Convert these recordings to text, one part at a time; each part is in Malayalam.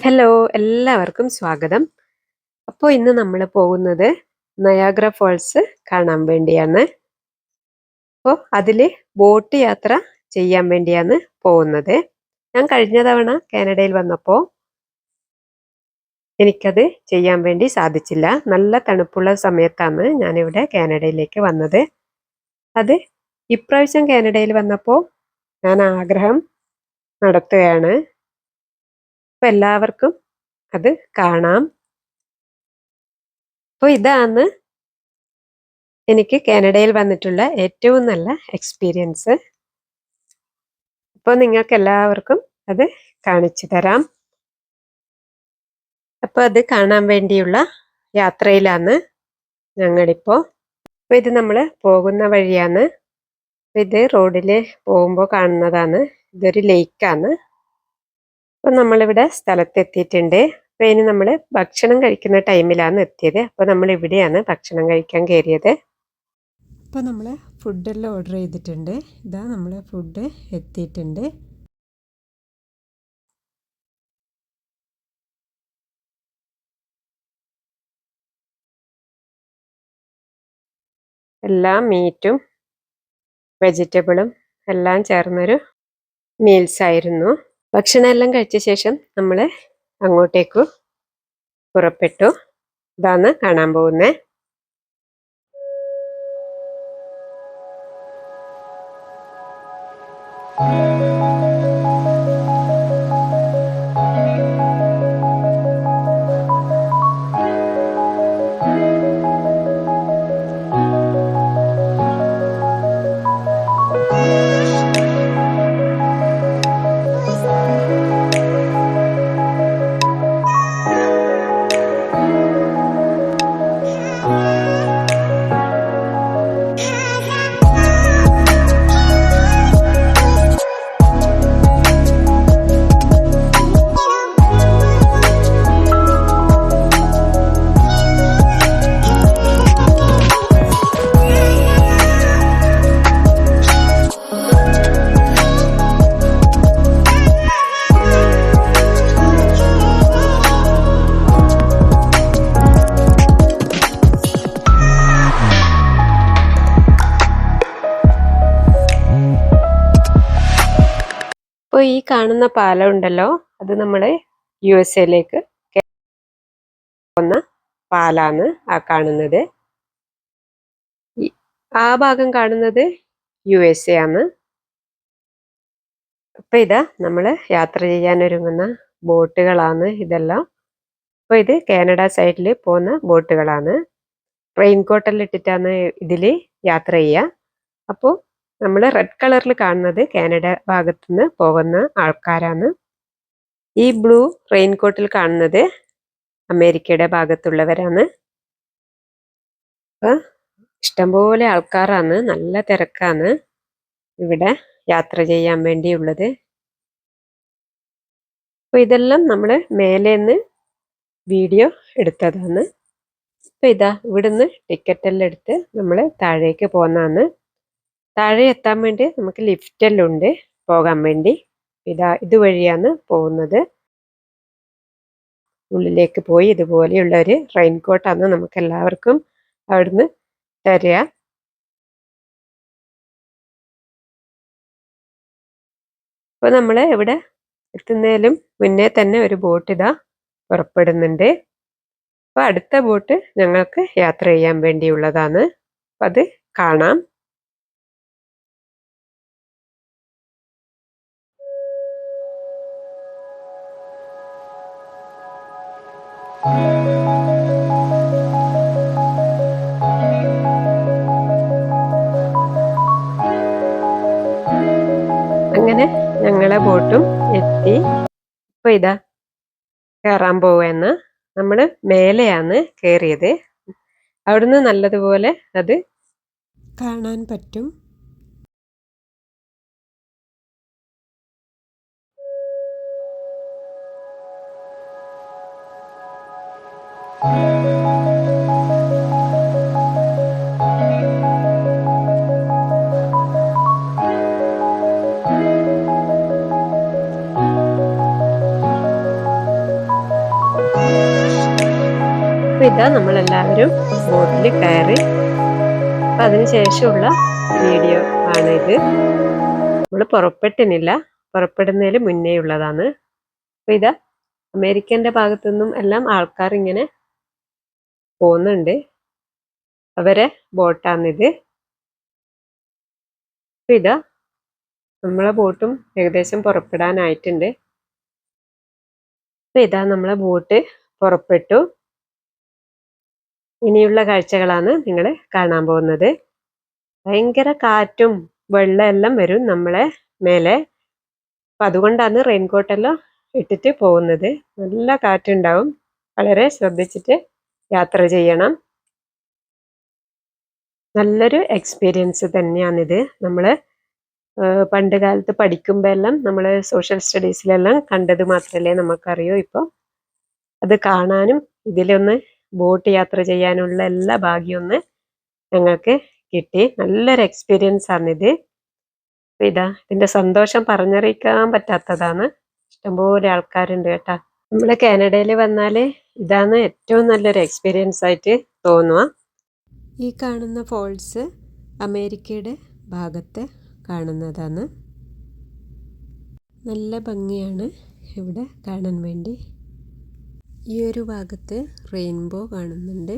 ഹലോ, എല്ലാവർക്കും സ്വാഗതം. അപ്പോൾ ഇന്ന് നമ്മൾ പോകുന്നത് നയാഗ്ര ഫോൾസ് കാണാൻ വേണ്ടിയാണ്. അപ്പോൾ അതിൽ ബോട്ട് യാത്ര ചെയ്യാൻ വേണ്ടിയാണ് പോകുന്നത്. ഞാൻ കഴിഞ്ഞ തവണ കാനഡയിൽ വന്നപ്പോൾ എനിക്കത് ചെയ്യാൻ വേണ്ടി സാധിച്ചില്ല. നല്ല തണുപ്പുള്ള സമയത്താണ് ഞാനിവിടെ കാനഡയിലേക്ക് വന്നത്. അത് ഇപ്രാവശ്യം കാനഡയിൽ വന്നപ്പോൾ ഞാൻ ആഗ്രഹം നടത്തുകയാണ്. അപ്പോൾ എല്ലാവർക്കും അത് കാണാം. അപ്പോൾ ഇതാണ് എനിക്ക് കാനഡയിൽ വന്നിട്ടുള്ള ഏറ്റവും നല്ല എക്സ്പീരിയൻസ്. അപ്പോൾ നിങ്ങൾക്ക് എല്ലാവർക്കും അത് കാണിച്ചു തരാം. അപ്പോൾ അത് കാണാൻ വേണ്ടിയുള്ള യാത്രയിലാണ് ഞങ്ങളിപ്പോൾ. അപ്പോൾ ഇത് നമ്മൾ പോകുന്ന വഴിയാണ്. ഇത് റോഡിൽ പോകുമ്പോൾ കാണുന്നതാണ്. ഇതൊരു ലേക്കാണ്. അപ്പോൾ നമ്മളിവിടെ സ്ഥലത്തെത്തിയിട്ടുണ്ട്. അപ്പോൾ ഇനി നമ്മൾ ഭക്ഷണം കഴിക്കുന്ന ടൈമിലാണ് എത്തിയത്. അപ്പോൾ നമ്മൾ ഇവിടെയാണ് ഭക്ഷണം കഴിക്കാൻ കയറിയത്. അപ്പോൾ നമ്മൾ ഫുഡെല്ലാം ഓർഡർ ചെയ്തിട്ടുണ്ട്. ഇതാ നമ്മൾ ഫുഡ് എത്തിയിട്ടുണ്ട്. എല്ലാം മീറ്റും വെജിറ്റബിളും എല്ലാം ചേർന്നൊരു മീൽസ് ആയിരുന്നു. ഭക്ഷണം എല്ലാം കഴിച്ച ശേഷം നമ്മൾ അങ്ങോട്ടേക്ക് പുറപ്പെട്ടു. ഇതാണ് കാണാൻ പോകുന്നത്. അപ്പോൾ ഈ കാണുന്ന പാലം ഉണ്ടല്ലോ, അത് നമ്മൾ USA പോകുന്ന പാലാണ് ആ കാണുന്നത്. ആ ഭാഗം കാണുന്നത് USA ആണ്. അപ്പോൾ ഇതാ നമ്മൾ യാത്ര ചെയ്യാൻ ഒരുങ്ങുന്ന ബോട്ടുകളാണ് ഇതെല്ലാം. അപ്പോൾ ഇത് കാനഡ സൈഡിൽ പോകുന്ന ബോട്ടുകളാണ്. റെയിൻകോട്ടെല്ലാം ഇട്ടിട്ടാണ് ഇതിൽ യാത്ര ചെയ്യുക. അപ്പോൾ നമ്മൾ റെഡ് കളറിൽ കാണുന്നത് കാനഡ ഭാഗത്തുനിന്ന് പോകുന്ന ആൾക്കാരാണ്. ഈ ബ്ലൂ റെയിൻകോട്ടിൽ കാണുന്നത് അമേരിക്കയുടെ ഭാഗത്തുള്ളവരാണ്. അപ്പോൾ ഇഷ്ടംപോലെ ആൾക്കാരാണ്, നല്ല തിരക്കാണ് ഇവിടെ യാത്ര ചെയ്യാൻ വേണ്ടിയുള്ളത്. അപ്പോൾ ഇതെല്ലാം നമ്മൾ മേലേന്ന് വീഡിയോ എടുത്തതാണ്. അപ്പോൾ ഇതാ ഇവിടുന്ന് ടിക്കറ്റെല്ലാം എടുത്ത് നമ്മൾ താഴേക്ക് പോകുന്നതാണ്. താഴെ എത്താൻ വേണ്ടി നമുക്ക് ലിഫ്റ്റെല്ലാം ഉണ്ട് പോകാൻ വേണ്ടി. ഇതാ ഇതുവഴിയാണ് പോകുന്നത്. ഉള്ളിലേക്ക് പോയി ഇതുപോലെയുള്ള ഒരു റെയിൻകോട്ടാണ് നമുക്ക് എല്ലാവർക്കും അവിടുന്ന് തരിക. അപ്പോൾ നമ്മൾ ഇവിടെ എത്തുന്നതിലും മുന്നേ തന്നെ ഒരു ബോട്ട് ഇതാ പുറപ്പെടുന്നുണ്ട്. അപ്പോൾ അടുത്ത ബോട്ട് ഞങ്ങൾക്ക് യാത്ര ചെയ്യാൻ വേണ്ടിയുള്ളതാണ്. അപ്പം അത് കാണാം. അങ്ങനെ ഞങ്ങളെ ബോട്ടും എത്തി. ഇപ്പൊ ഇതാ കയറാൻ പോവുകയെന്ന്. നമ്മൾ മേലെയാണ് കയറിയത്. അവിടുന്ന് നല്ലതുപോലെ അത് കാണാൻ പറ്റും. ഇതാ നമ്മളെല്ലാവരും ബോട്ടിൽ കയറി. അപ്പം അതിനുശേഷമുള്ള വീഡിയോ ആണ് ഇത്. നമ്മൾ പുറപ്പെട്ടിനില്ല, പുറപ്പെടുന്നതിന് മുന്നേ ഉള്ളതാണ്. അപ്പം ഇതാ അമേരിക്കൻ്റെ ഭാഗത്തുനിന്നും എല്ലാം ആൾക്കാർ ഇങ്ങനെ പോകുന്നുണ്ട്. അവരെ ബോട്ടാണിത്. അപ്പം ഇതാ നമ്മളെ ബോട്ടും ഏകദേശം പുറപ്പെടാനായിട്ടുണ്ട്. അപ്പം ഇതാ നമ്മളെ ബോട്ട് പുറപ്പെട്ടു. ഇനിയുള്ള കാഴ്ചകളാണ് നിങ്ങൾ കാണാൻ പോകുന്നത്. ഭയങ്കര കാറ്റും വെള്ളമെല്ലാം വരും നമ്മളെ മേലെ. അപ്പം അതുകൊണ്ടാണ് റെയിൻകോട്ടെല്ലാം ഇട്ടിട്ട് പോകുന്നത്. നല്ല കാറ്റുണ്ടാവും. വളരെ ശ്രദ്ധിച്ചിട്ട് യാത്ര ചെയ്യണം. നല്ലൊരു എക്സ്പീരിയൻസ് തന്നെയാണിത്. നമ്മൾ പണ്ട് കാലത്ത് പഠിക്കുമ്പോൾ എല്ലാം നമ്മൾ സോഷ്യൽ സ്റ്റഡീസിലെല്ലാം കണ്ടത് മാത്രമല്ലേ നമുക്കറിയൂ. ഇപ്പോൾ അത് കാണാനും ഇതിലൊന്ന് ബോട്ട് യാത്ര ചെയ്യാനുള്ള എല്ലാ ഭാഗ്യമൊന്ന് ഞങ്ങൾക്ക് കിട്ടി. നല്ലൊരു എക്സ്പീരിയൻസ് ആണിത്. ഇതാ ഇതിൻ്റെ സന്തോഷം പറഞ്ഞറിയിക്കാൻ പറ്റാത്തതാണ്. ഇഷ്ടംപോലെ ആൾക്കാരുണ്ട് കേട്ടാ. നമ്മൾ കാനഡയിൽ വന്നാൽ ഇതാണ് ഏറ്റവും നല്ലൊരു എക്സ്പീരിയൻസ് ആയിട്ട് തോന്നുക. ഈ കാണുന്ന ഫോൾസ് അമേരിക്കയുടെ ഭാഗത്ത് കാണുന്നതാണ്. നല്ല ഭംഗിയാണ് ഇവിടെ കാണാൻ വേണ്ടി. ഈ ഒരു ഭാഗത്ത് റെയിൻബോ കാണുന്നുണ്ട്.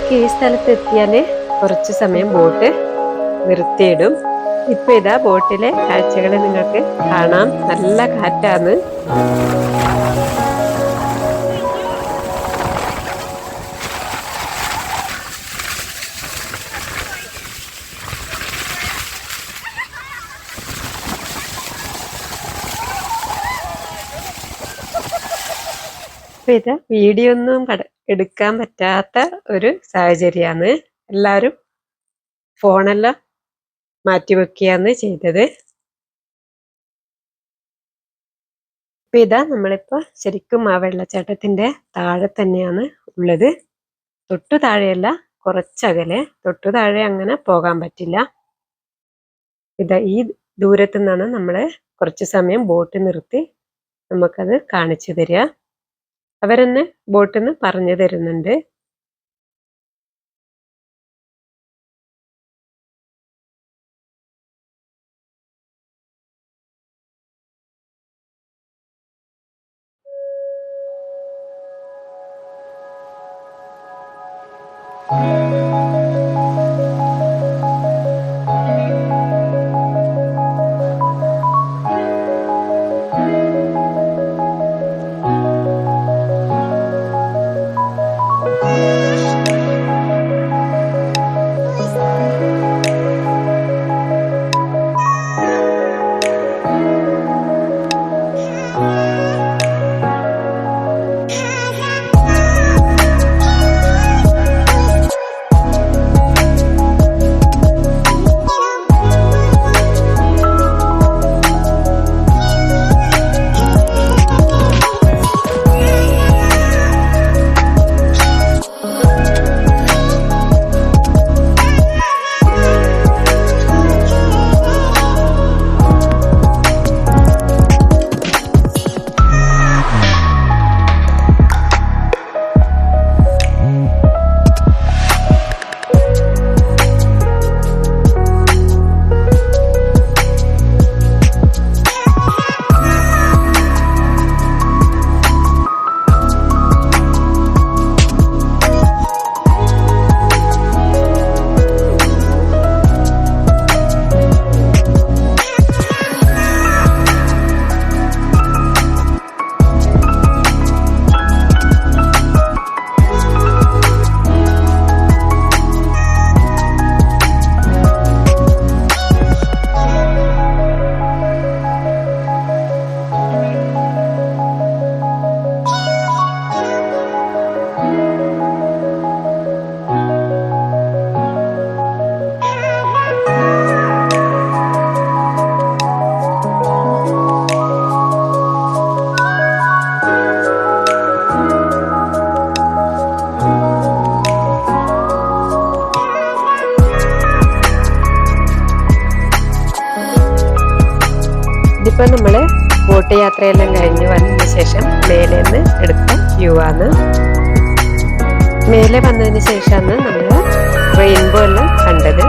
ശരിക്കും ഈ സ്ഥലത്ത് എത്തിയാൽ കുറച്ച് സമയം ബോട്ട് നിർത്തിയിടും. ഇപ്പൊ ഇതാ ബോട്ടിലെ കാഴ്ചകൾ നിങ്ങൾക്ക് കാണാം. നല്ല കാറ്റാണ്. ഇത് വീഡിയോ ഒന്നും എടുക്കാൻ പറ്റാത്ത ഒരു സാഹചര്യമാണ്. എല്ലാവരും ഫോണെല്ലാം മാറ്റിവെക്കുകയാണ് ചെയ്തത്. ഇപ്പൊ ഇതാ നമ്മളിപ്പോ ശരിക്കും ആ വെള്ളച്ചാട്ടത്തിന്റെ താഴെ തന്നെയാണ് ഉള്ളത്. തൊട്ടു താഴെയല്ല, കുറച്ചകലെ. തൊട്ടു താഴെ അങ്ങനെ പോകാൻ പറ്റില്ല. ഇതാ ഈ ദൂരത്തു നിന്നാണ് നമ്മള് കുറച്ച് സമയം ബോട്ട് നിർത്തി നമുക്കത് കാണിച്ചു തരിക. അവരെന്നെ ബോട്ടിൽ നിന്ന് പറഞ്ഞു തരുന്നുണ്ട്. ഇതിപ്പോ നമ്മള് ബോട്ട് യാത്രയെല്ലാം കഴിഞ്ഞ് വന്നതിന് ശേഷം മേലെ നിന്ന് എടുത്ത വ്യൂ ആണ്. മേലെ വന്നതിന് ശേഷമാണ് നമ്മൾ റെയിൻബോ എല്ലാം കണ്ടത്.